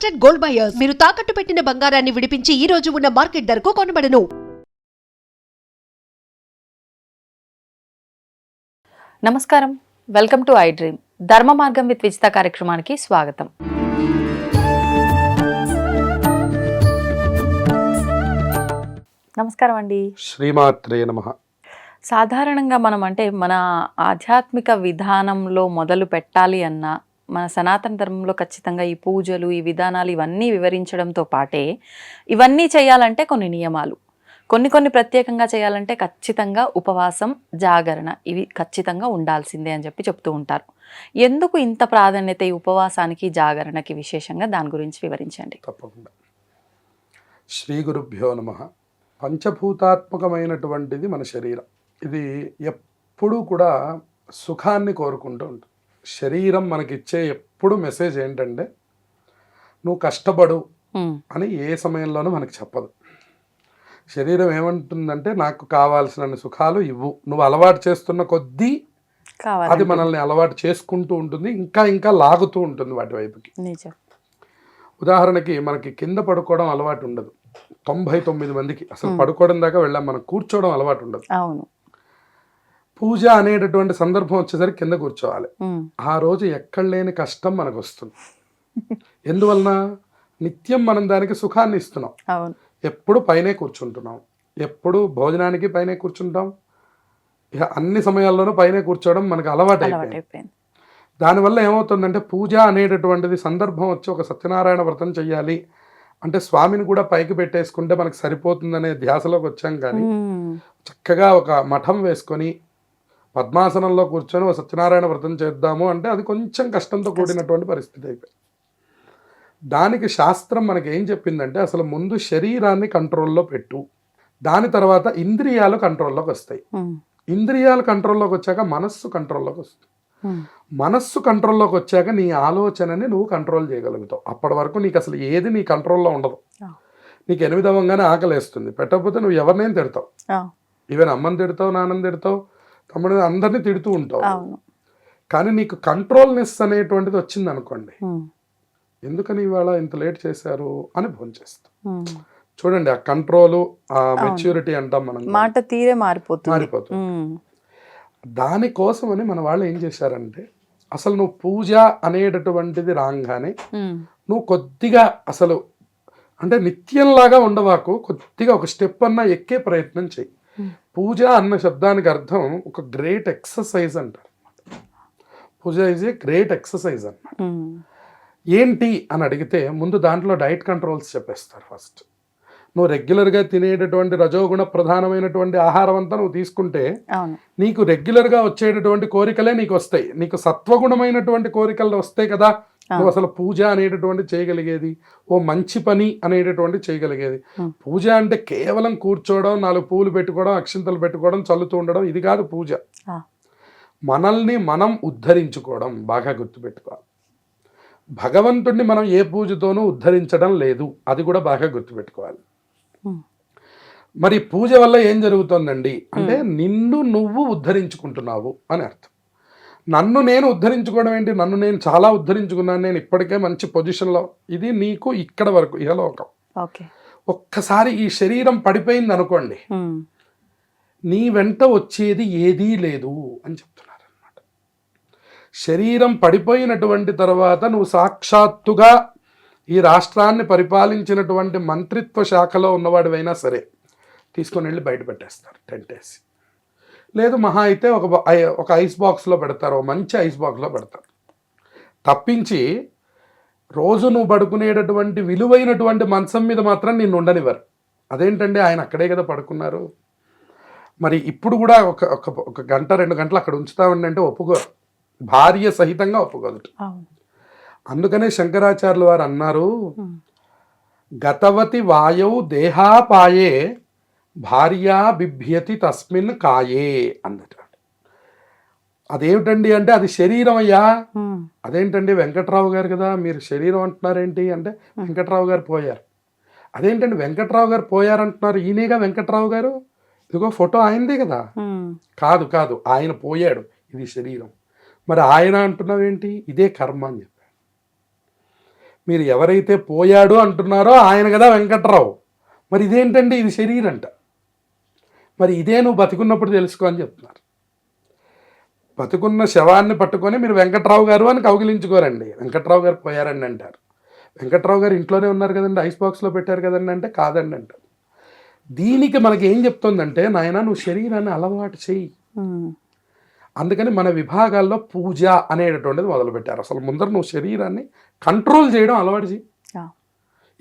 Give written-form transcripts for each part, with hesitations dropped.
Trusted gold buyers మీరు తాకట్టు పెట్టిన బంగారాన్ని విడిపించి ఈ రోజు ఉన్న మార్కెట్ ధరకు కొనబడను. నమస్కారం, వెల్కమ్ టు ఐ డ్రీమ్. ధర్మ మార్గం విత్ విజిత కార్యక్రమానికి స్వాగతం. నమస్కారం అండి. శ్రీమాత్రే నమః. సాధారణంగా మన ఆధ్యాత్మిక విధానంలో మొదలు పెట్టాలి అన్నా, మన సనాతన ధర్మంలో ఖచ్చితంగా ఈ పూజలు, ఈ విధానాలు ఇవన్నీ వివరించడంతో పాటే ఇవన్నీ చేయాలంటే కొన్ని నియమాలు, కొన్ని ప్రత్యేకంగా చేయాలంటే ఖచ్చితంగా ఉపవాసం, జాగరణ ఇవి ఖచ్చితంగా ఉండాల్సిందే అని చెప్తూ ఉంటారు. ఎందుకు ఇంత ప్రాధాన్యత ఈ ఉపవాసానికి, జాగరణకి విశేషంగా దాని గురించి వివరించండి. తప్పకుండా. శ్రీ గురుభ్యో నమః. పంచభూతాత్మకమైనటువంటిది మన శరీరం. ఇది ఎప్పుడూ కూడా సుఖాన్ని కోరుకుంటూ ఉంటుంది. శరీరం మనకిచ్చే ఎప్పుడు మెసేజ్ ఏంటంటే నువ్వు కష్టపడు అని ఏ సమయంలోనూ మనకి చెప్పదు. శరీరం ఏమంటుందంటే నాకు కావాల్సిన సుఖాలు ఇవ్వు, నువ్వు అలవాటు చేస్తున్న కొద్దీ అది మనల్ని అలవాటు చేసుకుంటూ ఉంటుంది, ఇంకా లాగుతూ ఉంటుంది వాటి వైపుకి. ఉదాహరణకి మనకి కింద పడుకోవడం అలవాటు ఉండదు. 99 మందికి అసలు పడుకోవడం దాకా వెళ్ళాం, మనం కూర్చోవడం అలవాటు ఉండదు. అవును. పూజ అనేటటువంటి సందర్భం వచ్చేసరికి కింద కూర్చోవాలి. ఆ రోజు ఎక్కడ లేని కష్టం మనకు వస్తుంది. ఎందువలన? నిత్యం మనం దానికి సుఖాన్ని ఇస్తున్నాం. ఎప్పుడు పైనే కూర్చుంటున్నాం, ఎప్పుడు భోజనానికి పైనే కూర్చుంటాం, ఇక అన్ని సమయాల్లోనూ పైనే కూర్చోవడం మనకు అలవాటు అయిపోయింది. దానివల్ల ఏమవుతుందంటే పూజ అనేటటువంటిది సందర్భం వచ్చి ఒక సత్యనారాయణ వ్రతం చెయ్యాలి అంటే స్వామిని కూడా పైకి పెట్టేసుకుంటే మనకు సరిపోతుందనే ధ్యాసలోకి వచ్చాం. కానీ చక్కగా ఒక మఠం వేసుకొని పద్మాసనంలో కూర్చొని ఒక సత్యనారాయణ వ్రతం చేద్దాము అంటే అది కొంచెం కష్టంతో కూడినటువంటి పరిస్థితి అయిపోయింది. దానికి శాస్త్రం మనకి ఏం చెప్పిందంటే అసలు ముందు శరీరాన్ని కంట్రోల్లో పెట్టు, దాని తర్వాత ఇంద్రియాలు కంట్రోల్లోకి వస్తాయి. ఇంద్రియాలు కంట్రోల్లోకి వచ్చాక మనస్సు కంట్రోల్లోకి వస్తుంది. మనస్సు కంట్రోల్లోకి వచ్చాక నీ ఆలోచనని నువ్వు కంట్రోల్ చేయగలుగుతావు. అప్పటి వరకు నీకు అసలు ఏది నీ కంట్రోల్లో ఉండదు. నీకు 8 అవ్వగానే ఆకలి వేస్తుంది, పెట్టకపోతే నువ్వు ఎవరినైనా తిడతావు. ఈవెన్ అమ్మని తిడతావు, నాన్నని తిడతావు, తమ్ముడు, అందరినీ తిడుతూ ఉంటావు. కానీ నీకు కంట్రోల్నెస్ అనేటువంటిది వచ్చింది అనుకోండి, ఎందుకని ఇవాళ ఇంత లేట్ చేశారు అని ఫోన్ చేస్తాం. చూడండి, ఆ కంట్రోలు, ఆ మెచ్యూరిటీ అంటాం మనం, మాట తీరే మారిపోతుంది. దానికోసమని మన వాళ్ళు ఏం చేశారంటే అసలు నువ్వు పూజ అనేటటువంటిది రాగానే నువ్వు కొద్దిగా అసలు అంటే నిత్యంలాగా ఉండవాకు, కొద్దిగా ఒక స్టెప్ అన్నా ఎక్కే ప్రయత్నం చెయ్యి. పూజ అన్న శబ్దానికి అర్థం ఒక గ్రేట్ ఎక్సర్సైజ్ అంటారు. పూజ ఈజ్ ఏ గ్రేట్ ఎక్సర్సైజ్ అన్నమాట. ఏంటి అని అడిగితే ముందు దాంట్లో డైట్ కంట్రోల్స్ చెప్పేస్తారు. ఫస్ట్ నువ్వు రెగ్యులర్గా తినేటటువంటి రజోగుణ ప్రధానమైనటువంటి ఆహారం అంతా నువ్వు తీసుకుంటే నీకు రెగ్యులర్గా వచ్చేటటువంటి కోరికలే నీకు వస్తాయి. నీకు సత్వగుణమైనటువంటి కోరికలు వస్తాయి కదా, నువ్వు అసలు పూజ అనేటటువంటి చేయగలిగేది, ఓ మంచి పని అనేటటువంటి చేయగలిగేది. పూజ అంటే కేవలం కూర్చోవడం, 4 పూలు పెట్టుకోవడం, అక్షింతలు పెట్టుకోవడం, చల్లుతూ ఉండడం, ఇది కాదు పూజ. మనల్ని మనం ఉద్ధరించుకోవడం బాగా గుర్తుపెట్టుకోవాలి. భగవంతుడిని మనం ఏ పూజతోనూ ఉద్ధరించడం లేదు, అది కూడా బాగా గుర్తుపెట్టుకోవాలి. మరి పూజ వల్ల ఏం జరుగుతుందండి అంటే నిన్ను నువ్వు ఉద్ధరించుకుంటున్నావు అని అర్థం. నన్ను నేను ఉద్ధరించుకోవడం ఏంటి? నన్ను నేను చాలా ఉద్ధరించుకున్నాను, నేను ఇప్పటికే మంచి పొజిషన్లో, ఇది నీకు ఇక్కడ వరకు ఇహలోకం. ఒక్కసారి ఈ శరీరం పడిపోయింది అనుకోండి, నీ వెంట వచ్చేది ఏదీ లేదు అని చెప్తున్నారు అన్నమాట. శరీరం పడిపోయినటువంటి తర్వాత నువ్వు సాక్షాత్తుగా ఈ రాష్ట్రాన్ని పరిపాలించినటువంటి మంత్రిత్వ శాఖలో ఉన్నవాడివైనా సరే తీసుకొని వెళ్ళి బయట పెట్టేస్తారు, టెంట్ వేసి. లేదు మహా అయితే ఒక ఐస్ బాక్స్లో పెడతారు, మంచి ఐస్ బాక్స్లో పెడతారు. తప్పించి రోజు నువ్వు పడుకునేటటువంటి విలువైనటువంటి మంచం మీద మాత్రం నిన్ను ఉండనివ్వరు. అదేంటండి, ఆయన అక్కడే కదా పడుకున్నారు, మరి ఇప్పుడు కూడా ఒక గంట 2 గంటలు అక్కడ ఉంచుతామండి అంటే ఒప్పుకోరు, భార్య సహితంగా ఒప్పుకోదు. అందుకనే శంకరాచార్యుల వారు అన్నారు, గతవతి వాయౌ దేహాపాయే భార్యా బిభ్యతి తస్మిన్ కాయే అన్నట్టు. అదేమిటండి అంటే అది శరీరం అయ్యా. అదేంటండి, వెంకట్రావు గారు కదా, మీరు శరీరం అంటున్నారేంటి అంటే వెంకట్రావు గారు పోయారు. అదేంటండి వెంకట్రావు గారు పోయారంటున్నారు, ఈయనేగా వెంకట్రావు గారు, ఇదిగో ఫోటో ఆయనదే కదా. కాదు ఆయన పోయాడు, ఇది శరీరం. మరి ఆయన అంటున్నావేంటి? ఇదే కర్మ అని చెప్పాడు. మీరు ఎవరైతే పోయాడు అంటున్నారో ఆయన కదా వెంకట్రావు. మరి ఇదేంటండి, ఇది శరీరంట. మరి ఇదే నువ్వు బతికున్నప్పుడు తెలుసుకో అని చెప్తున్నారు. బతుకున్న శవాన్ని పట్టుకొని మీరు వెంకట్రావు గారు అని కౌగిలించుకోరండి. వెంకట్రావు గారు పోయారండి అంటారు. వెంకట్రావు గారు ఇంట్లోనే ఉన్నారు కదండి, ఐస్ బాక్స్లో పెట్టారు కదండి అంటే కాదండి అంటారు. దీనికి మనకి ఏం చెప్తుందంటే, నాయన నువ్వు శరీరాన్ని అలవాటు చెయ్యి. అందుకని మన విభాగాల్లో పూజ అనేటటువంటిది మొదలుపెట్టారు. అసలు ముందర నువ్వు శరీరాన్ని కంట్రోల్ చేయడం అలవాటు చెయ్యి.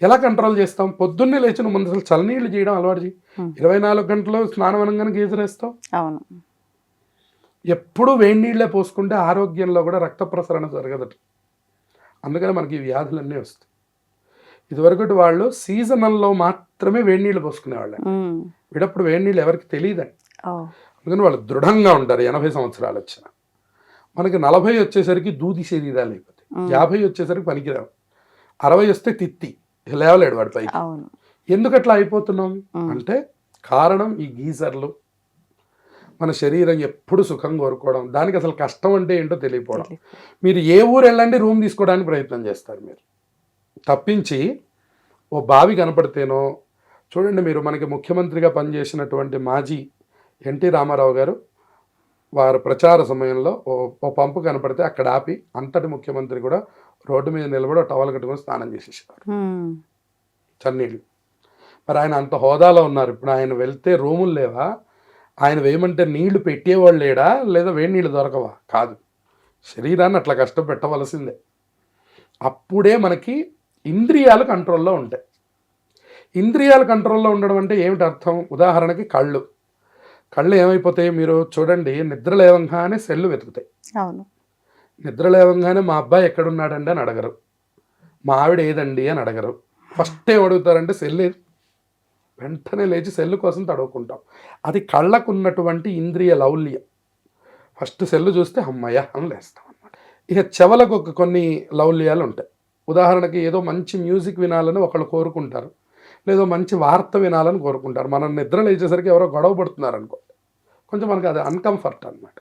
ఎలా కంట్రోల్ చేస్తాం? పొద్దున్నే లేచి నువ్వు ముందు అసలు చల్లనీళ్ళు చేయడం అలవాటు చేయి. 24 గంటలు స్నానం అనగానే గీజర్ వేస్తావు. అవును. ఎప్పుడు వేడి నీళ్ళే పోసుకుంటే ఆరోగ్యంలో కూడా రక్త ప్రసరణ జరగదట. అందుకని మనకి ఈ వ్యాధులన్నీ వస్తాయి. ఇదివరకటి వాళ్ళు సీజనల్లో మాత్రమే వేడి నీళ్ళు పోసుకునేవాళ్ళు. వీడప్పుడు వేడి నీళ్ళు ఎవరికి తెలియదండి. అందుకని వాళ్ళు దృఢంగా ఉంటారు. 80 సంవత్సరాలు వచ్చిన మనకి 40 వచ్చేసరికి దూది శరీరాలు అయిపోతాయి. 50 వచ్చేసరికి పనికిరావు. 60 వస్తే తిత్తి లేవలేడు వాడి పైకి. ఎందుకు అట్లా అయిపోతున్నాం అంటే కారణం ఈ గీజర్లు. మన శరీరం ఎప్పుడు సుఖం కోరుకోవడం, దానికి అసలు కష్టం అంటే ఏంటో తెలియకపోవడం. మీరు ఏ ఊరు వెళ్ళండి రూమ్ తీసుకోవడానికి ప్రయత్నం చేస్తారు మీరు, తప్పించి ఓ బావి కనపడితేనో. చూడండి, మీరు మనకి ముఖ్యమంత్రిగా పనిచేసినటువంటి మాజీ ఎన్టీ రామారావు గారు వారు ప్రచార సమయంలో ఓ పంపు కనపడితే అక్కడ ఆపి అంతటి ముఖ్యమంత్రి కూడా రోడ్డు మీద నిలబడి టవల్ కట్టుకొని స్నానం చేసేసేవారు, చన్నీళ్ళు. మరి ఆయన అంత హోదాలో ఉన్నారు. ఇప్పుడు ఆయన వెళ్తే రూములు లేవా? ఆయన వేయమంటే నీళ్లు పెట్టేవాళ్ళు లేడా? లేదా వేడి నీళ్ళు దొరకవా? కాదు, శరీరాన్ని అట్లా కష్టపెట్టవలసిందే. అప్పుడే మనకి ఇంద్రియాలు కంట్రోల్లో ఉంటాయి. ఇంద్రియాలు కంట్రోల్లో ఉండడం అంటే ఏమిటి అర్థం? ఉదాహరణకి కళ్ళు ఏమైపోతాయి? మీరు చూడండి, నిద్ర లేవంగానే సెల్లు వెతుకుతాయి. అవును. నిద్ర లేవంగానే మా అబ్బాయి ఎక్కడున్నాడండి అని అడగరు, మా ఆవిడ ఏదండి అని అడగరు. ఫస్ట్ ఏం అడుగుతారంటే సెల్ ఏది. వెంటనే లేచి సెల్లు కోసం తడువుకుంటాం. అది కళ్ళకు ఉన్నటువంటి ఇంద్రియ లౌల్యం. ఫస్ట్ సెల్లు చూస్తే అమ్మయ్య అని లేస్తాం అన్నమాట. ఇక చెవులకు కొన్ని లౌల్యాలు ఉంటాయి. ఉదాహరణకి ఏదో మంచి మ్యూజిక్ వినాలని ఒకళ్ళు కోరుకుంటారు, లేదో మంచి వార్త వినాలని కోరుకుంటారు. మనం నిద్ర లేచేసరికి ఎవరో గొడవ పడుతున్నారు అనుకోండి, కొంచెం మనకి అది అన్కంఫర్ట్ అనమాట.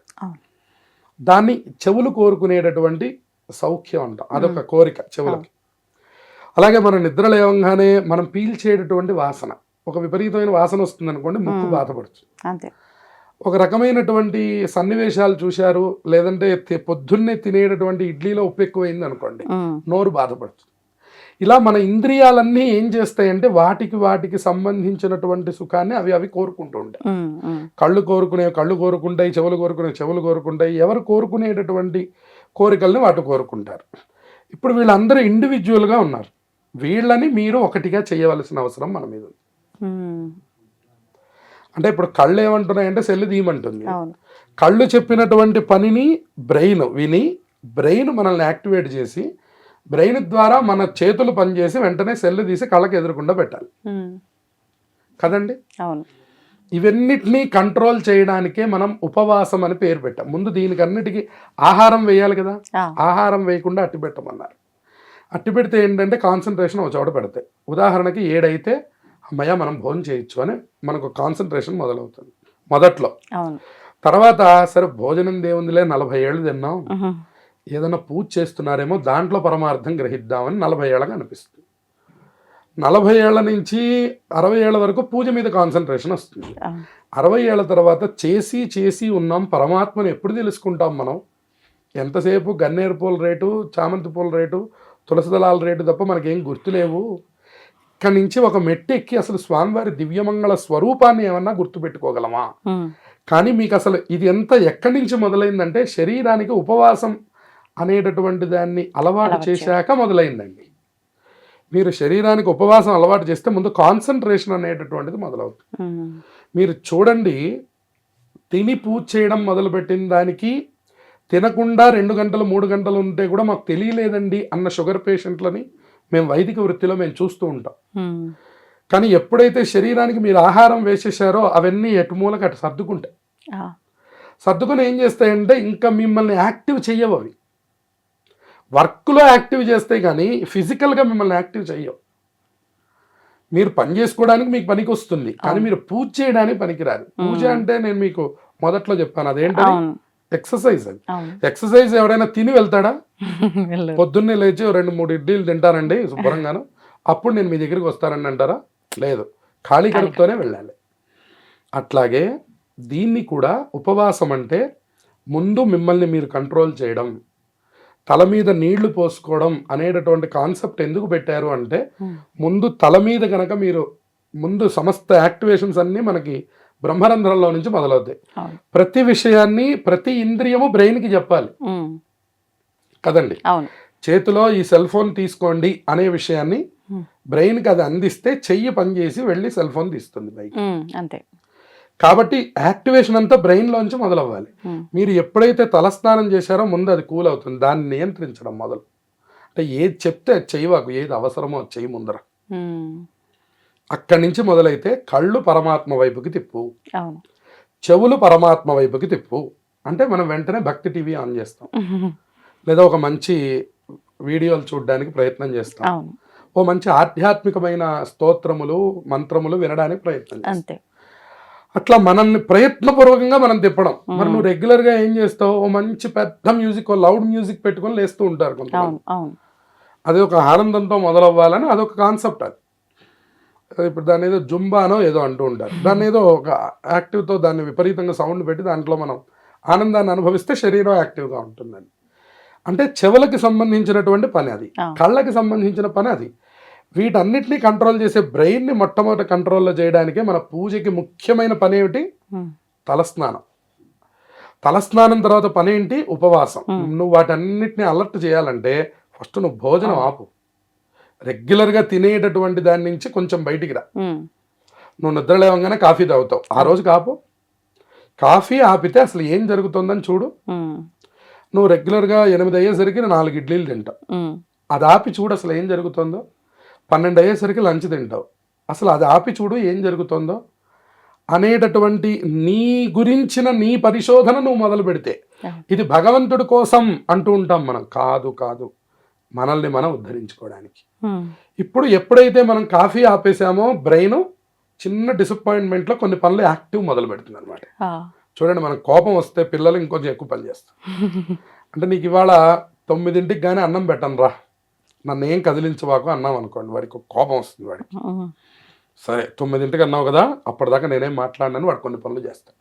దాన్ని చెవులు కోరుకునేటటువంటి సౌఖ్యం అంటాం, అదొక కోరిక చెవులకి. అలాగే మనం నిద్ర లేవంగానే మనం పీల్చేటటువంటి వాసన, ఒక విపరీతమైన వాసన వస్తుంది అనుకోండి, ముక్కు బాధపడుతుంది. అంతే. ఒక రకమైనటువంటి సన్నివేశాలు చూశారు, లేదంటే పొద్దున్నే తినేటటువంటి ఇడ్లీలో ఉప్పు ఎక్కువైంది అనుకోండి, నోరు బాధపడుతుంది. ఇలా మన ఇంద్రియాలన్నీ ఏం చేస్తాయంటే వాటికి సంబంధించినటువంటి సుఖాన్ని అవి కోరుకుంటూ ఉంటాయి. కళ్ళు కోరుకుంటాయి, చెవులు కోరుకుంటాయి. ఎవరు కోరుకునేటటువంటి కోరికల్ని వాటి కోరుకుంటారు. ఇప్పుడు వీళ్ళందరూ ఇండివిజువల్గా ఉన్నారు. వీళ్ళని మీరు ఒకటిగా చేయవలసిన అవసరం మన మీద ఉంది. అంటే ఇప్పుడు కళ్ళు ఏమంటున్నాయంటే సెల్లు తీయమంటుంది. కళ్ళు చెప్పినటువంటి పనిని బ్రెయిన్ మనల్ని యాక్టివేట్ చేసి, బ్రెయిన్ ద్వారా మన చేతులు పనిచేసి వెంటనే సెల్లు తీసి కళ్ళకి ఎదురకుండా పెట్టాలి కదండి. ఇవన్నిటినీ కంట్రోల్ చేయడానికే మనం ఉపవాసం అని పేరు పెట్టాం. ముందు దీనికన్నిటికీ ఆహారం వేయాలి కదా, ఆహారం వేయకుండా అట్టి పెట్టమన్నారు. అట్టి పెడితే ఏంటంటే కాన్సన్ట్రేషన్ ఒక చోట పెడతాయి. ఉదాహరణకి 7 అయితే అమ్మయ్య మనం భోజనం చేయొచ్చు అని మనకు కాన్సన్ట్రేషన్ మొదలవుతుంది మొదట్లో. తర్వాత సరే భోజనం దేవుందిలే, 40 ఏళ్ళు తిన్నాం, ఏదైనా పూజ చేస్తున్నారేమో దాంట్లో పరమార్థం గ్రహిద్దామని 40 ఏళ్ళగా అనిపిస్తుంది. 40 ఏళ్ల నుంచి 60 ఏళ్ల వరకు పూజ మీద కాన్సన్ట్రేషన్ వస్తుంది. 60 ఏళ్ల తర్వాత చేసి ఉన్నాం, పరమాత్మను ఎప్పుడు తెలుసుకుంటాం మనం? ఎంతసేపు గన్నేరు పూల రేటు, చామంతి పూల రేటు, తులసి దళాల రేటు తప్ప మనకేం గుర్తులేవు. ఇక్కడి నుంచి ఒక మెట్టు ఎక్కి అసలు స్వామివారి దివ్యమంగళ స్వరూపాన్ని ఏమన్నా గుర్తుపెట్టుకోగలమా? కానీ మీకు అసలు ఇది ఎక్కడి నుంచి మొదలైందంటే శరీరానికి ఉపవాసం అనేటటువంటి దాన్ని అలవాటు చేశాక మొదలైందండి. మీరు శరీరానికి ఉపవాసం అలవాటు చేస్తే ముందు కాన్సన్ట్రేషన్ అనేటటువంటిది మొదలవుతుంది. మీరు చూడండి, తిని పూజ చేయడం మొదలుపెట్టిన దానికి తినకుండా 2 గంటలు 3 గంటలు ఉంటే కూడా మాకు తెలియలేదండి అన్న షుగర్ పేషెంట్లని మేము వైదిక వృత్తిలో మేము చూస్తూ ఉంటాం. కానీ ఎప్పుడైతే శరీరానికి మీరు ఆహారం వేసేసారో అవన్నీ ఎటు మూలకి అటు సర్దుకుంటాయి. సర్దుకుని ఏం చేస్తాయంటే ఇంకా మిమ్మల్ని యాక్టివ్ చెయ్యవు. అవి వర్క్లో యాక్టివ్ చేస్తాయి కానీ ఫిజికల్గా మిమ్మల్ని యాక్టివ్ చెయ్యవు. మీరు పని చేసుకోవడానికి మీకు పనికి వస్తుంది, కానీ మీరు పూజ చేయడానికి పనికిరాదు. పూజ అంటే నేను మీకు మొదట్లో చెప్పాను, అదేంటంటే ఎక్సర్సైజ్ అది. అవును. ఎక్సర్సైజ్ ఎవరైనా తిని వెళ్తాడా? వెళ్ళరు. పొద్దున్నే లేచి 2-3 ఇడ్లీలు తింటానండి శుభ్రంగాను, అప్పుడు నేను మీ దగ్గరికి వస్తానండి అంటారా? లేదు, ఖాళీ కడుపుతోనే వెళ్ళాలి. అట్లాగే దీన్ని కూడా ఉపవాసం అంటే ముందు మిమ్మల్ని మీరు కంట్రోల్ చేయడం, తల మీద నీళ్లు పోసుకోవడం అనేటటువంటి కాన్సెప్ట్ ఎందుకు పెట్టారు అంటే, ముందు తల మీద కనుక మీరు ముందు సమస్త యాక్టివేషన్స్ అన్నీ మనకి బ్రహ్మరంధ్రంలో నుంచి మొదలవుతాయి. అవును. ప్రతి విషయాన్ని ప్రతి ఇంద్రియము బ్రెయిన్కి చెప్పాలి కదండి. అవును. చేతిలో ఈ సెల్ ఫోన్ తీసుకోండి అనే విషయాన్ని బ్రెయిన్కి అది అందిస్తే చెయ్యి పనిచేసి వెళ్ళి సెల్ ఫోన్ తీస్తుంది బయట. అంతే. కాబట్టి యాక్టివేషన్ అంతా బ్రెయిన్లోంచి మొదలవ్వాలి. మీరు ఎప్పుడైతే తలస్నానం చేశారో ముందు అది కూల్ అవుతుంది, దాన్ని నియంత్రించడం మొదలు. అంటే ఏది చెప్తే అది చేయవాకు, ఏది అవసరమో అది చెయ్యి ముందర. అక్కడి నుంచి మొదలైతే కళ్ళు పరమాత్మ వైపుకి తిప్పు, అవును. చెవులు పరమాత్మ వైపుకి తిప్పు. అంటే మనం వెంటనే భక్తి టీవీ ఆన్ చేస్తాం, లేదా ఒక మంచి వీడియోలు చూడడానికి ప్రయత్నం చేస్తాం, అవును. ఓ మంచి ఆధ్యాత్మికమైన స్తోత్రములు మంత్రములు వినడానికి ప్రయత్నం చేస్తాం. అంతే. అట్లా మనల్ని ప్రయత్నపూర్వకంగా మనం తిప్పడం. మరి నువ్వు రెగ్యులర్గా ఏం చేస్తావు? ఓ మంచి పెద్ద మ్యూజిక్, లౌడ్ మ్యూజిక్ పెట్టుకొని లేస్తూ ఉంటారు కొంతమంది. అవును. అవును. అది ఒక ఆనందంతో మొదలవ్వాలని అదొక కాన్సెప్ట్. అది ఇప్పుడు దాన్ని ఏదో జుంబానో ఏదో అంటూ ఉంటారు. దాన్ని ఏదో ఒక యాక్టివ్తో దాన్ని విపరీతంగా సౌండ్ పెట్టి దాంట్లో మనం ఆనందాన్ని అనుభవిస్తే శరీరం యాక్టివ్గా ఉంటుందని. అంటే చెవులకి సంబంధించినటువంటి పని అది, కళ్ళకి సంబంధించిన పని అది. వీటన్నిటినీ కంట్రోల్ చేసే బ్రెయిన్ని మొట్టమొదటి కంట్రోల్లో చేయడానికే మన పూజకి ముఖ్యమైన పని ఏమిటి? తలస్నానం. తలస్నానం తర్వాత పని ఏంటి? ఉపవాసం. నువ్వు వాటన్నిటిని అలర్ట్ చేయాలంటే ఫస్ట్ నువ్వు భోజనం ఆపు. రెగ్యులర్గా తినేటటువంటి దాని నుంచి కొంచెం బయటికి రా. నువ్వు నిద్ర లేవగానే కాఫీ తాగుతావు, ఆ రోజు కాపు. కాఫీ ఆపితే అసలు ఏం జరుగుతుందని చూడు. నువ్వు రెగ్యులర్గా 8 అయ్యేసరికి 4 ఇడ్లీలు తింటావు, అది ఆపి చూడు అసలు ఏం జరుగుతుందో. 12 అయ్యేసరికి లంచ్ తింటావు, అసలు అది ఆపి చూడు ఏం జరుగుతుందో అనేటటువంటి నీ గురించిన నీ పరిశోధన నువ్వు మొదలు పెడితే, ఇది భగవంతుడి కోసం అంటూ ఉంటాం మనం. కాదు కాదు, మనల్ని మనం ఉద్ధరించుకోవడానికి. ఇప్పుడు ఎప్పుడైతే మనం కాఫీ ఆపేసామో బ్రెయిన్ చిన్న డిసప్పాయింట్మెంట్లో కొన్ని పనులు యాక్టివ్ మొదలు పెడుతుంది అనమాట. చూడండి, మనకు కోపం వస్తే పిల్లలు ఇంకొంచెం ఎక్కువ పని చేస్తారు. అంటే నీకు ఇవాళ 9ంటికి కానీ అన్నం పెట్టను రా, నన్ను ఏం కదిలించవాకు అన్నాం అనుకోండి, వాడికి కోపం వస్తుంది. వాడికి సరే 9ంటికి అన్నావు కదా, అప్పటిదాకా నేనేం మాట్లాడినాను, వాడు కొన్ని పనులు చేస్తాడు.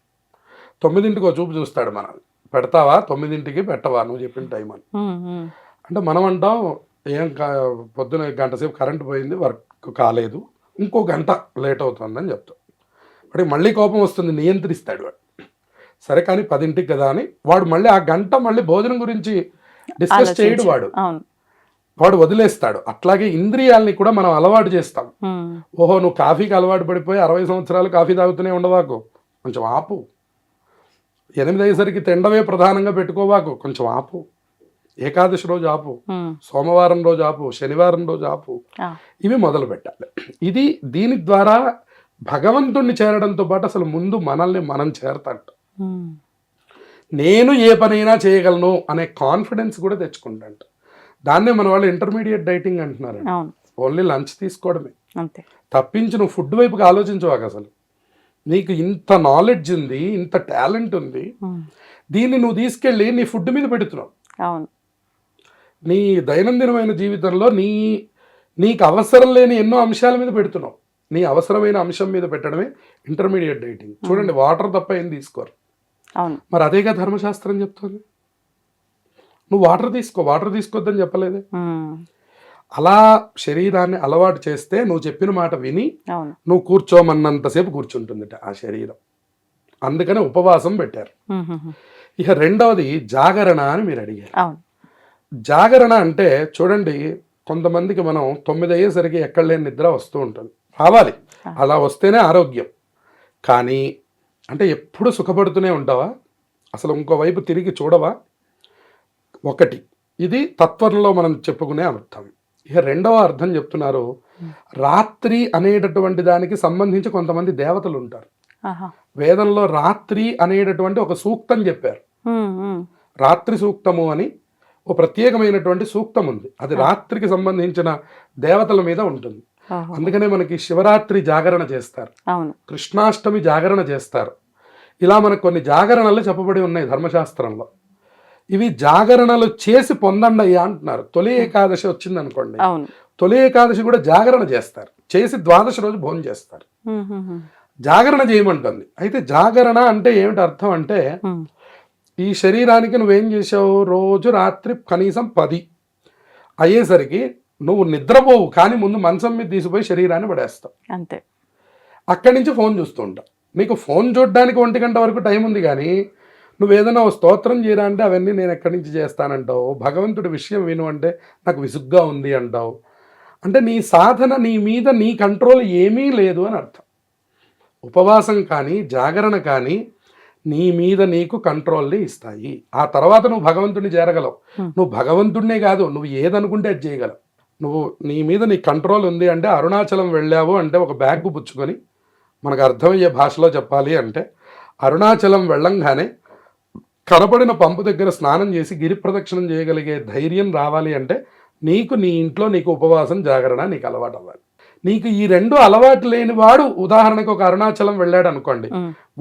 9ంటికి ఒక చూపు చూస్తాడు మనల్ని, పెడతావా 9ంటికి పెట్టవా నువ్వు చెప్పిన టైం అని. అంటే మనం అంటాం ఏం పొద్దున గంట సేపు కరెంట్ పోయింది, వర్క్ కాలేదు, ఇంకో గంట లేట్ అవుతుందని చెప్తాం. వాడికి మళ్ళీ కోపం వస్తుంది, నియంత్రిస్తాడు వాడు. సరే కానీ 10ంటికి కదా అని వాడు మళ్ళీ ఆ గంట మళ్ళీ భోజనం గురించి డిస్కస్ చేయడు, వాడు వదిలేస్తాడు. అట్లాగే ఇంద్రియాలని కూడా మనం అలవాటు చేస్తాం. ఓహో నువ్వు కాఫీకి అలవాటు పడిపోయి 60 సంవత్సరాలు కాఫీ తాగుతూనే ఉండవాకు, కొంచెం ఆపు. 8 అయ్యేసరికి తిండవే ప్రధానంగా పెట్టుకోవాకు, కొంచెం ఆపు. ఏకాదశి రోజు ఆపు, సోమవారం రోజు ఆపు, శనివారం రోజు ఆపు. ఇవి మొదలు పెట్టాలి. ఇది దీని ద్వారా భగవంతుణ్ణి చేరడంతో పాటు అసలు ముందు మనల్ని మనం చేరతాడు. నేను ఏ పనైనా చేయగలను అనే కాన్ఫిడెన్స్ కూడా తెచ్చుకుంటాంట. దాన్నే మన వాళ్ళు ఇంటర్మీడియట్ డైటింగ్ అంటున్నారు. ఓన్లీ లంచ్ తీసుకోవడమే తప్పించి నువ్వు ఫుడ్ వైపుకి ఆలోచించవాక. అసలు నీకు ఇంత నాలెడ్జ్ ఉంది, ఇంత టాలెంట్ ఉంది, దీన్ని నువ్వు తీసుకెళ్ళి నీ ఫుడ్ మీద పెడుతున్నావు. నీ దైనందినమైన జీవితంలో నీకు అవసరం లేని ఎన్నో అంశాల మీద పెడుతున్నావు. నీ అవసరమైన అంశం మీద పెట్టడమే ఇంటర్మీడియట్ డైటింగ్. చూడండి, వాటర్ తప్ప ఏం తీసుకోరు. మరి అదేగా ధర్మశాస్త్రం చెప్తుంది. నువ్వు వాటర్ తీసుకోవద్దని చెప్పలేదే. అలా శరీరాన్ని అలవాటు చేస్తే నువ్వు చెప్పిన మాట విని నువ్వు కూర్చోమన్నంతసేపు కూర్చుంటుందిట ఆ శరీరం. అందుకనే ఉపవాసం పెట్టారు. ఇక రెండవది జాగరణ అని మీరు అడిగారు. జాగరణ అంటే చూడండి, కొంతమందికి మనం 9 అయ్యేసరికి ఎక్కడ లేని నిద్ర వస్తూ ఉంటుంది, రావాలి, అలా వస్తేనే ఆరోగ్యం. కానీ అంటే ఎప్పుడు సుఖపడుతూనే ఉంటావా? అసలు ఇంకోవైపు తిరిగి చూడవా? ఒకటి ఇది తత్వంలో మనం చెప్పుకునే అర్థం. ఇక రెండవ అర్థం చెప్తున్నారు, రాత్రి అనేటటువంటి దానికి సంబంధించి కొంతమంది దేవతలు ఉంటారు. వేదంలో రాత్రి అనేటటువంటి ఒక సూక్తం చెప్పారు. రాత్రి సూక్తము అని ఒక ప్రత్యేకమైనటువంటి సూక్తం ఉంది. అది రాత్రికి సంబంధించిన దేవతల మీద ఉంటుంది. అందుకనే మనకి శివరాత్రి జాగరణ చేస్తారు, కృష్ణాష్టమి జాగరణ చేస్తారు. ఇలా మనకు కొన్ని జాగరణలు చెప్పబడి ఉన్నాయి ధర్మశాస్త్రంలో. ఇవి జాగరణలు చేసి పొందండి అయ్యా అంటున్నారు. తొలి ఏకాదశి వచ్చింది అనుకోండి, అవును. తొలి ఏకాదశి కూడా జాగరణ చేస్తారు, చేసి ద్వాదశి రోజు భోజనం చేస్తారు. జాగరణ చేయమంటుంది. అయితే జాగరణ అంటే ఏమిటి అర్థం అంటే, ఈ శరీరానికి నువ్వేం చేసావు, రోజు రాత్రి కనీసం 10 అయ్యేసరికి నువ్వు నిద్రపోవు, కానీ ముందు మంచం మీద తీసిపోయి శరీరాన్ని పడేస్తావు. అంతే. అక్కడి నుంచి ఫోన్ చూస్తూ ఉంటావు. నీకు ఫోన్ చూడడానికి 1 గంట వరకు టైం ఉంది, కానీ నువ్వు ఏదైనా స్తోత్రం చేయరా అంటే అవన్నీ నేను ఎక్కడి నుంచి చేస్తానంటావు. భగవంతుడి విషయం విను అంటే నాకు విసుగ్గా ఉంది అంటావు. అంటే నీ సాధన, నీ మీద నీ కంట్రోల్ ఏమీ లేదు అని అర్థం. ఉపవాసం కానీ జాగరణ కానీ నీ మీద నీకు కంట్రోల్ని ఇస్తాయి. ఆ తర్వాత నువ్వు భగవంతుడిని చేరగలవు. నువ్వు భగవంతుడినే కాదు, నువ్వు ఏదనుకుంటే అది చేయగలవు. నువ్వు నీ మీద నీ కంట్రోల్ ఉంది అంటే, అరుణాచలం వెళ్ళావు అంటే ఒక బ్యాగ్ పుచ్చుకొని, మనకు అర్థమయ్యే భాషలో చెప్పాలి అంటే, అరుణాచలం వెళ్ళంగానే కనపడిన పంపు దగ్గర స్నానం చేసి గిరి ప్రదక్షిణం చేయగలిగే ధైర్యం రావాలి అంటే, నీకు నీ ఇంట్లో నీకు ఉపవాసం జాగరణ నీకు అలవాటు అవ్వాలి. నీకు ఈ 2 అలవాటు లేని వాడు, ఉదాహరణకు ఒక అరుణాచలం వెళ్ళాడు అనుకోండి,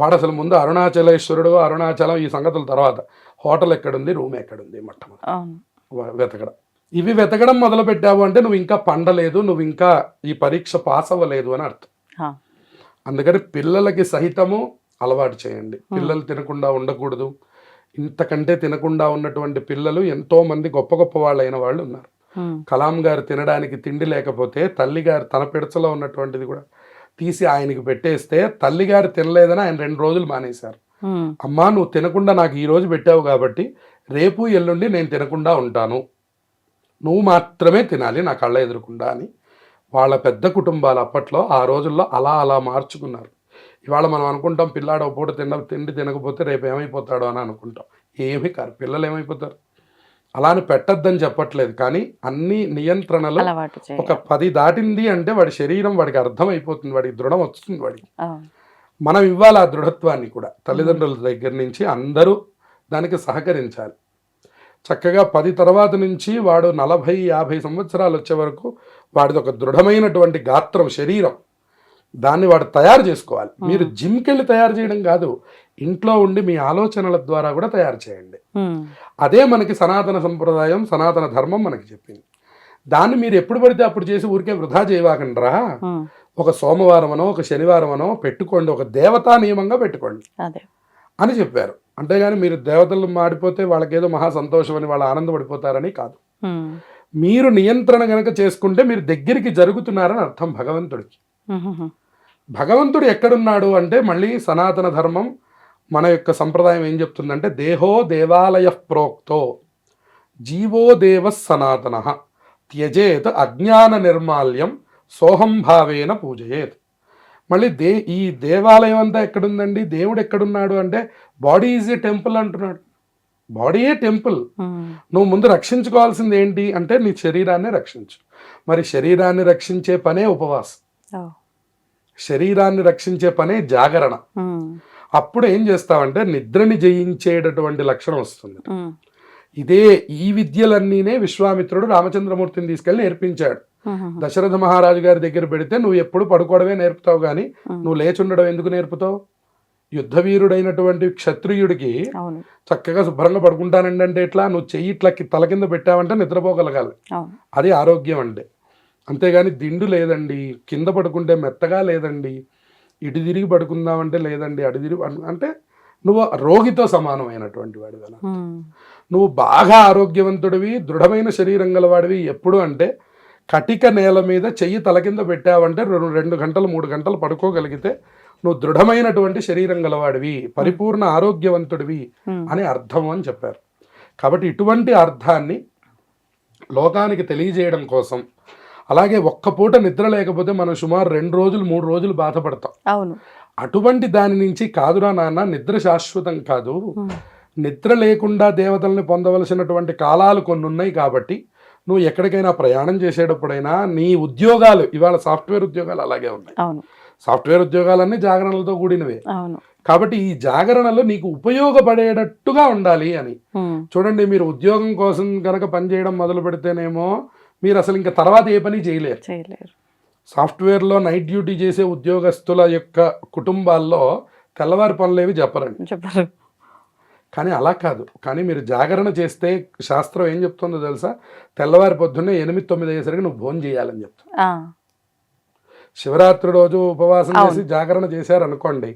వాడు అసలు ముందు అరుణాచలేశ్వరుడు, అరుణాచలం ఈ సంగతుల తర్వాత హోటల్ ఎక్కడుంది, రూమ్ ఎక్కడుంది మొట్టమొదటి వెతకడం. ఇవి వెతకడం మొదలు పెట్టావు అంటే నువ్వు ఇంకా పండలేదు, నువ్వు ఇంకా ఈ పరీక్ష పాస్ అవ్వలేదు అని అర్థం. అందుకని పిల్లలకి సహితము అలవాటు చేయండి. పిల్లలు తినకుండా ఉండకూడదు. ఇంతకంటే తినకుండా ఉన్నటువంటి పిల్లలు ఎంతో మంది గొప్ప గొప్ప వాళ్ళైన వాళ్ళు ఉన్నారు. కలాం గారు తినడానికి తిండి లేకపోతే తల్లిగారు తన పిడచలో ఉన్నటువంటిది కూడా తీసి ఆయనకి పెట్టేస్తే, తల్లిగారు తినలేదని ఆయన 2 రోజులు మానేశారు. అమ్మా నువ్వు తినకుండా నాకు ఈ రోజు పెట్టావు కాబట్టి రేపు ఎల్లుండి నేను తినకుండా ఉంటాను, నువ్వు మాత్రమే తినాలి నా కళ్ళ ఎదురకుండా అని వాళ్ళ పెద్ద కుటుంబాలు అప్పట్లో ఆ రోజుల్లో అలా అలా మార్చుకున్నారు. ఇవాళ మనం అనుకుంటాం పిల్లాడు ఒక పూట తిండి తినకపోతే రేపు ఏమైపోతాడో అని అనుకుంటాం. ఏమీ కాదు, పిల్లలు ఏమైపోతారు. అలానే పెట్టద్దని చెప్పట్లేదు, కానీ అన్ని నియంత్రణలు ఒక 10 దాటింది అంటే వాడి శరీరం వాడికి అర్థమైపోతుంది, వాడికి దృఢం వస్తుంది. వాడికి మనం ఇవ్వాలి ఆ దృఢత్వాన్ని కూడా. తల్లిదండ్రుల దగ్గర నుంచి అందరూ దానికి సహకరించాలి. చక్కగా 10 తర్వాత నుంచి వాడు 40-50 సంవత్సరాలు వచ్చే వరకు వాడిది ఒక దృఢమైనటువంటి గాత్రం, శరీరం, దాన్ని వాడు తయారు చేసుకోవాలి. మీరు జిమ్కి వెళ్ళి తయారు చేయడం కాదు, ఇంట్లో ఉండి మీ ఆలోచనల ద్వారా కూడా తయారు చేయండి. అదే మనకి సనాతన సంప్రదాయం, సనాతన ధర్మం మనకి చెప్పింది. దాన్ని మీరు ఎప్పుడు పడితే అప్పుడు చేసి ఊరికే వృధా చేయవాకండ్రా. ఒక సోమవారం అనో ఒక శనివారం అనో పెట్టుకోండి, ఒక దేవతా నియమంగా పెట్టుకోండి అని చెప్పారు. అంతేగాని మీరు దేవతలు మాడిపోతే వాళ్ళకేదో మహా సంతోషం అని వాళ్ళు ఆనందపడిపోతారని కాదు. మీరు నియంత్రణ గనక చేసుకుంటే మీరు దగ్గరికి జరుగుతున్నారని అర్థం భగవంతుడికి. భగవంతుడు ఎక్కడున్నాడు అంటే, మళ్ళీ సనాతన ధర్మం మన యొక్క సంప్రదాయం ఏం చెప్తుందంటే, దేహో దేవాలయ ప్రోక్తో జీవో దేవ సనాతన త్యజేత్ అజ్ఞాన నిర్మాల్యం సోహంభావేన పూజయేత్. మళ్ళీ ఈ దేవాలయం అంతా ఎక్కడుందండి, దేవుడు ఎక్కడున్నాడు అంటే, బాడీ ఈజ్ ఏ టెంపుల్ అంటున్నాడు. బాడీయే టెంపుల్. నువ్వు ముందు రక్షించుకోవాల్సింది ఏంటి అంటే నీ శరీరాన్ని రక్షించు. మరి శరీరాన్ని రక్షించే పనే ఉపవాసం, శరీరాన్ని రక్షించే పనే జాగరణ. అప్పుడు ఏం చేస్తావంటే నిద్రని జయించేటటువంటి లక్షణం వస్తుంది. ఈ విద్యలన్నీనే విశ్వామిత్రుడు రామచంద్రమూర్తిని తీసుకెళ్లి నేర్పించాడు. దశరథ మహారాజు గారి దగ్గర పెడితే నువ్వు ఎప్పుడు పడుకోవడమే నేర్పుతావు, కానీ నువ్వు లేచి ఉండడం ఎందుకు నేర్పుతావు? యుద్ధవీరుడైనటువంటి క్షత్రియుడికి చక్కగా శుభ్రంగా పడుకుంటానండి అంటే ఎట్లా? నువ్వు చెయ్యి ఇట్లా తల కింద పెట్టావంటే నిద్రపోగలగాలి. అది ఆరోగ్యం అంటే. అంతేగాని దిండు లేదండి, కింద పడుకుంటే మెత్తగా లేదండి, ఇటు తిరిగి పడుకుందామంటే లేదండి, అటు తిరిగి అంటే నువ్వు రోగితో సమానమైనటువంటి వాడివి. నువ్వు బాగా ఆరోగ్యవంతుడివి, దృఢమైన శరీరం గలవాడివి ఎప్పుడు అంటే కటిక నేల మీద చెయ్యి తల కింద పెట్టావంటే 2 గంటలు 3 గంటలు పడుకోగలిగితే నువ్వు దృఢమైనటువంటి శరీరం గలవాడివి, పరిపూర్ణ ఆరోగ్యవంతుడివి అని అర్థం అని చెప్పారు. కాబట్టి ఇటువంటి అర్థాన్ని లోకానికి తెలియజేయడం కోసం, అలాగే ఒక్క పూట నిద్ర లేకపోతే మనం సుమారు 2 రోజులు 3 రోజులు బాధపడతాం. అవును. అటువంటి దాని నుంచి కాదురా నాన్న, నిద్ర శాశ్వతం కాదు, నిద్ర లేకుండా దేవతల్ని పొందవలసినటువంటి కాలాలు కొన్ని ఉన్నాయి. కాబట్టి నువ్వు ఎక్కడికైనా ప్రయాణం చేసేటప్పుడైనా నీ ఉద్యోగాలు, ఇవాళ సాఫ్ట్వేర్ ఉద్యోగాలు అలాగే ఉన్నాయి. సాఫ్ట్వేర్ ఉద్యోగాలన్నీ జాగరణలతో కూడినవే. కాబట్టి ఈ జాగరణలు నీకు ఉపయోగపడేటట్టుగా ఉండాలి అని చూడండి. మీరు ఉద్యోగం కోసం కనుక పనిచేయడం మొదలు పెడితేనేమో మీరు అసలు ఇంకా తర్వాత ఏ పని చేయలేరు. సాఫ్ట్వేర్లో నైట్ డ్యూటీ చేసే ఉద్యోగస్తుల యొక్క కుటుంబాల్లో తెల్లవారి పనులు ఏవి చెప్పరండి. చెప్పరు. కానీ అలా కాదు. కానీ మీరు జాగరణ చేస్తే శాస్త్రం ఏం చెప్తుందో తెలుసా? తెల్లవారి పొద్దున్నే 8-9 అయ్యేసరికి నువ్వు భోజనం చేయాలని చెప్తుంది. శివరాత్రి రోజు ఉపవాసం చేసి జాగరణ చేశారనుకోండి,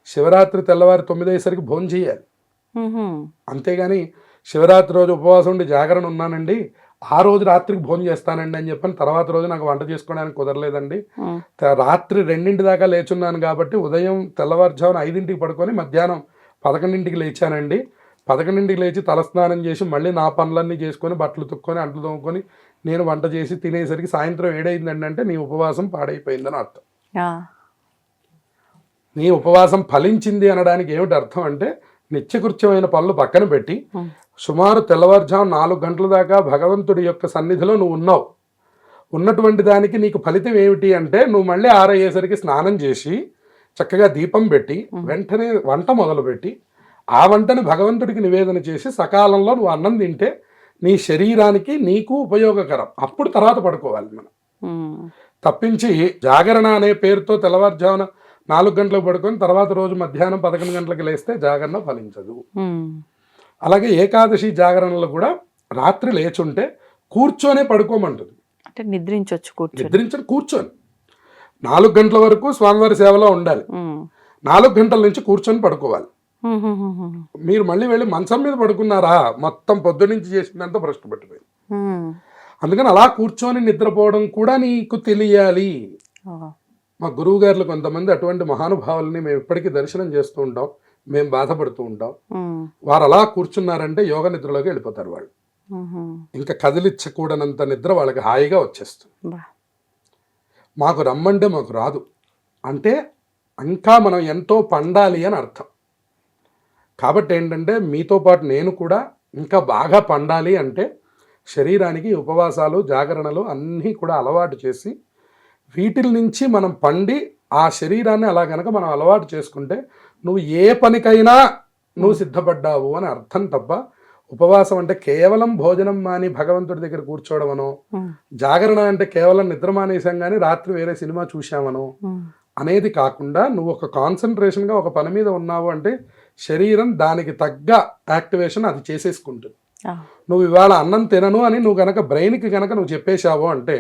శివరాత్రి తెల్లవారి 9 అయ్యేసరికి భోజనం చేయాలి. అంతేగాని శివరాత్రి రోజు ఉపవాసం ఉండి జాగరణ ఉన్నానండి, ఆ రోజు రాత్రికి భోజనం చేస్తానండి అని చెప్పని తర్వాత రోజు నాకు వంట చేసుకోవడానికి కుదరలేదండి, రాత్రి 2 దాకా లేచున్నాను కాబట్టి ఉదయం తెల్లవారుజామున 5 పడుకొని మధ్యాహ్నం 11 లేచానండి, 11 లేచి తలస్నానం చేసి మళ్ళీ నా పనులన్నీ చేసుకొని బట్టలు తుక్కొని అంట్లు తోముకొని నేను వంట చేసి తినేసరికి సాయంత్రం 7 అయిందండి అంటే నీ ఉపవాసం పాడైపోయిందని అర్థం. నీ ఉపవాసం ఫలించింది అనడానికి ఏమిటి అర్థం అంటే, నిత్యకృత్యమైన పనులు పక్కన పెట్టి సుమారు తెల్లవారుజాము 4 గంటల దాకా భగవంతుడి యొక్క సన్నిధిలో నువ్వు ఉన్నావు. ఉన్నటువంటి దానికి నీకు ఫలితం ఏమిటి అంటే, నువ్వు మళ్ళీ 6 అయ్యేసరికి స్నానం చేసి చక్కగా దీపం పెట్టి వెంటనే వంట మొదలుపెట్టి ఆ వంటని భగవంతుడికి నివేదన చేసి సకాలంలో నువ్వు అన్నం తింటే నీ శరీరానికి నీకు ఉపయోగకరం. అప్పుడు తర్వాత పడుకోవాలి మనం. తప్పించి జాగరణ అనే పేరుతో తెల్లవారుజామున 4 గంటలకు పడుకొని తర్వాత రోజు మధ్యాహ్నం 11 గంటలకు లేస్తే జాగరణ ఫలించదు. అలాగే ఏకాదశి జాగరణలో కూడా రాత్రి లేచుంటే కూర్చొనే పడుకోమంటుంది. అంటే నిద్రించొచ్చు, కూర్చొని 4 గంటల వరకు స్వామివారి సేవలో ఉండాలి. 4 గంటల నుంచి కూర్చొని పడుకోవాలి. మీరు మళ్ళీ వెళ్ళి మంచం మీద పడుకున్నారా, మొత్తం పొద్దు నుంచి చేసిందంతా భ్రష్టు పట్టిపోయింది. అందుకని అలా కూర్చొని నిద్రపోవడం కూడా నీకు తెలియాలి. మా గురువు గారులు కొంతమంది అటువంటి మహానుభావుల్ని మేము ఇప్పటికీ దర్శనం చేస్తూ ఉంటాం, మేము బాధపడుతూ ఉంటాం. వారు అలా కూర్చున్నారంటే యోగ నిద్రలోకి వెళ్ళిపోతారు వాళ్ళు. ఇంకా కదిలించకూడనంత నిద్ర వాళ్ళకి హాయిగా వచ్చేస్తుంది. మాకు రమ్మంటే మాకు రాదు అంటే ఇంకా మనం ఎంతో పండాలి అని అర్థం. కాబట్టి ఏంటంటే మీతో పాటు నేను కూడా ఇంకా బాగా పండాలి అంటే శరీరానికి ఉపవాసాలు జాగరణలు అన్నీ కూడా అలవాటు చేసి వీటిల నుంచి మనం పండి ఆ శరీరాన్ని అలా కనుక మనం అలవాటు చేసుకుంటే నువ్వు ఏ పనికైనా నువ్వు సిద్ధపడ్డావు అని అర్థం తప్ప ఉపవాసం అంటే కేవలం భోజనం మాని భగవంతుడి దగ్గర కూర్చోవడం అనో, జాగరణ అంటే కేవలం నిద్ర మానేసాం కానీ రాత్రి వేరే సినిమా చూసామనో అనేది కాకుండా నువ్వు ఒక కాన్సన్ట్రేషన్గా ఒక పని మీద ఉన్నావు అంటే శరీరం దానికి తగ్గ యాక్టివేషన్ అది చేసేసుకుంటుంది. నువ్వు ఇవాళ అన్నం తినను అని నువ్వు కనుక బ్రెయిన్కి కనుక నువ్వు చెప్పేశావు అంటే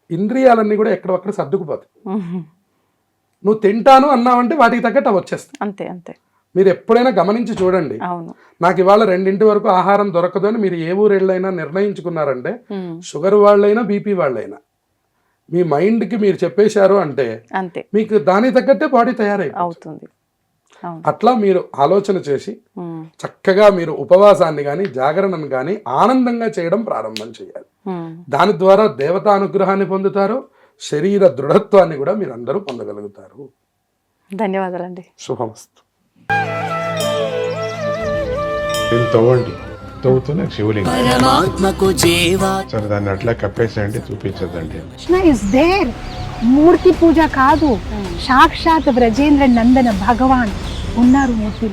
ఇంద్రియాలన్నీ కూడా ఎక్కడొక్కడ సర్దుకుపోతాయి. నువ్వు తింటాను అన్నావంటే వాటికి తగ్గట్టు వచ్చేస్తాయి. అంతే అంతే. మీరు ఎప్పుడైనా గమనించి చూడండి. నాకు ఇవాళ 2 వరకు ఆహారం దొరకదు అని మీరు ఏ ఊరు వెళ్ళైనా నిర్ణయించుకున్నారంటే, షుగర్ వాళ్ళైనా బీపీ వాళ్ళైనా మీ మైండ్కి మీరు చెప్పేశారు అంటే మీకు దానికి తగ్గట్టే బాడీ తయారైపోతుంది. అట్లా మీరు ఆలోచన చేసి చక్కగా మీరు ఉపవాసాన్ని కానీ జాగరణను కానీ ఆనందంగా చేయడం ప్రారంభం చేయాలి. దాని ద్వారా దేవతా అనుగ్రహాన్ని పొందుతారు, శరీర దృఢత్వాన్ని కూడా మీరు అందరూ పొందగలుగుతారు. ధన్యవాదాలండి. శుభమస్తు. తవ్వండి, తవ్వుతూనే శివలింగం. సరే దాన్ని అట్లా కప్పేసేయండి, చూపించదండి. Krishna is there. మూర్తి పూజ కాదు, సాక్షాత్ బ్రజేంద్ర నందన భగవాన్ ఉన్నారు మూర్తి.